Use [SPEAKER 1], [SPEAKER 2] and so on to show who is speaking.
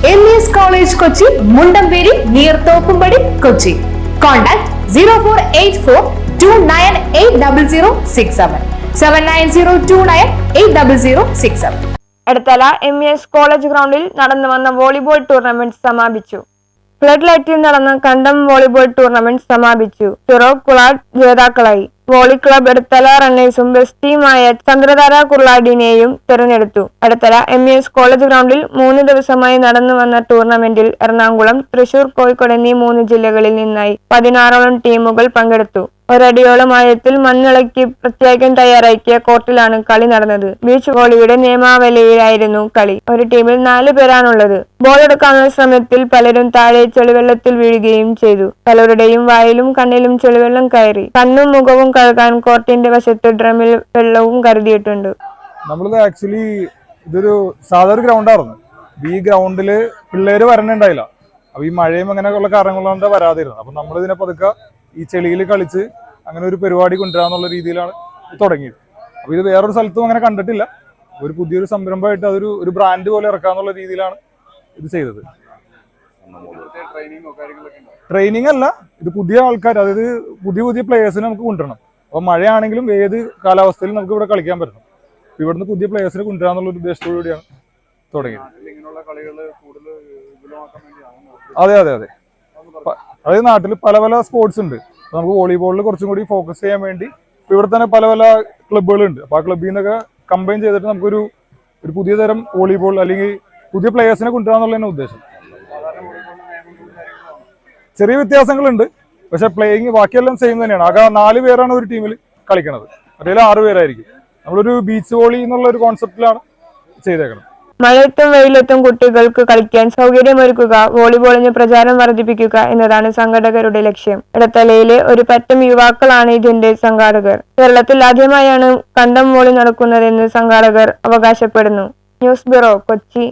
[SPEAKER 1] MES College Kochi, Mundamberi, near Thokumbadi, Kochi. Contact 0484298067 7902980067.
[SPEAKER 2] അടുത്തല MES college ഗ്രൗണ്ടിൽ നടന്നു വന്ന volleyball tournament സമാപിച്ചു. ഫ്ലഡ് ലൈറ്റിൽ നടന്ന കണ്ടം വോളിബോൾ ടൂർണമെന്റ് സമാപിച്ചു. സിറോക് കുളാഡ് ജേതാക്കളായി. വോളി ക്ലബ് അടുത്തല റണ്ണേഴ്സും ബെസ്റ്റ് ടീമായ ചന്ദ്രധാര കുർലാഡിനെയും തിരഞ്ഞെടുത്തു. അടുത്തല MES കോളേജ് ഗ്രൗണ്ടിൽ 3 ദിവസമായി നടന്നു വന്ന ടൂർണമെന്റിൽ എറണാകുളം, തൃശൂർ, കോഴിക്കോട് എന്നീ 3 ജില്ലകളിൽ നിന്നായി 16ഓളം ടീമുകൾ പങ്കെടുത്തു. ഒരടിയോളം ആഴത്തിൽ മണ്ണിളക്കി പ്രത്യേകം തയ്യാറാക്കിയ കോർട്ടിലാണ് കളി നടന്നത്. ബീച്ച് വോളിയുടെ നിയമാവലിയിലായിരുന്നു കളി. ഒരു ടീമിൽ 4 പേരാണുള്ളത്. ബോൾ എടുക്കാനുള്ള ശ്രമത്തിൽ പലരും താഴെ ചെളിവെള്ളത്തിൽ വീഴുകയും ചെയ്തു. പലരുടെയും വായിലും കണ്ണിലും ചെളിവെള്ളം കയറി. കണ്ണും മുഖവും കഴുകാൻ കോർട്ടിന്റെ വശത്ത് ഡ്രമ്മിൽ വെള്ളവും കരുതിയിട്ടുണ്ട്.
[SPEAKER 3] നമ്മളിത് ആക്ച്വലി ഇതൊരു സാധാരണ ഗ്രൗണ്ടായിരുന്നു. ഈ ഗ്രൗണ്ടില് പിള്ളേര് വരണുണ്ടായില്ല. അപ്പൊ ഈ മഴയും അങ്ങനെയുള്ള കാരണങ്ങളുണ്ട് വരാതിരുന്നത്. അപ്പൊ നമ്മളിതിനെ പതുക്കെ ഈ ചെളിയിൽ കളിച്ച് അങ്ങനെ ഒരു പരിപാടി കൊണ്ടുവരാന്നുള്ള രീതിയിലാണ് തുടങ്ങിയത്. അപ്പൊ ഇത് വേറൊരു സ്ഥലത്തും അങ്ങനെ കണ്ടിട്ടില്ല. ഒരു പുതിയൊരു സംരംഭമായിട്ട് അതൊരു ബ്രാൻഡ് പോലെ ഇറക്കാന്നുള്ള രീതിയിലാണ് ഇത് ചെയ്തത്. ട്രെയിനിങ് അല്ല, ഇത് പുതിയ ആൾക്കാർ, അതായത് പുതിയ പ്ലേയേഴ്സിനെ നമുക്ക് കൊണ്ടുവരണം. അപ്പൊ മഴയാണെങ്കിലും ഏത് കാലാവസ്ഥയിലും നമുക്ക് ഇവിടെ കളിക്കാൻ പറ്റണം. ഇവിടുന്ന് പുതിയ പ്ലേയേഴ്സിനെ കൊണ്ടുവരാന്നുള്ള ഒരു ഉദ്ദേശത്തോടു കൂടിയാണ് തുടങ്ങിയത്. അതെ. അതായത് നാട്ടിൽ പല സ്പോർട്സ് ഉണ്ട്. നമുക്ക് വോളിബോളിൽ കുറച്ചും കൂടി ഫോക്കസ് ചെയ്യാൻ വേണ്ടി ഇവിടെ തന്നെ പല ക്ലബ്ബുകളുണ്ട്. അപ്പൊ ആ ക്ലബ്ബിൽ നിന്നൊക്കെ കമ്പൈൻ ചെയ്തിട്ട് നമുക്കൊരു പുതിയ തരം വോളിബോൾ അല്ലെങ്കിൽ പുതിയ പ്ലേയേഴ്സിനെ കൊണ്ടുവരാന്നുള്ള ഉദ്ദേശം. ചെറിയ വ്യത്യാസങ്ങളുണ്ട്, പക്ഷെ പ്ലേയിങ് ബാക്കിയെല്ലാം സെയിം തന്നെയാണ്. ആകെ 4 പേരാണ് ഒരു ടീമിൽ കളിക്കുന്നത്, മറ്റേ 6 പേരായിരിക്കും. നമ്മളൊരു ബീച്ച് വോളി എന്നുള്ള ഒരു കോൺസെപ്റ്റിലാണ് ചെയ്തേക്കുന്നത്.
[SPEAKER 2] മഴയത്തും വെയിലത്തും കുട്ടികൾക്ക് കളിക്കാൻ സൗകര്യമൊരുക്കുക, വോളിബോളിന് പ്രചാരം വർദ്ധിപ്പിക്കുക എന്നതാണ് സംഘാടകരുടെ ലക്ഷ്യം. ഇടത്തലയിലെ ഒരു പറ്റം യുവാക്കളാണ് ഇതിന്റെ സംഘാടകർ. കേരളത്തിൽ ആദ്യമായാണ് കണ്ടം വോളി നടക്കുന്നതെന്ന് സംഘാടകർ അവകാശപ്പെടുന്നു. News bureau, Kochi.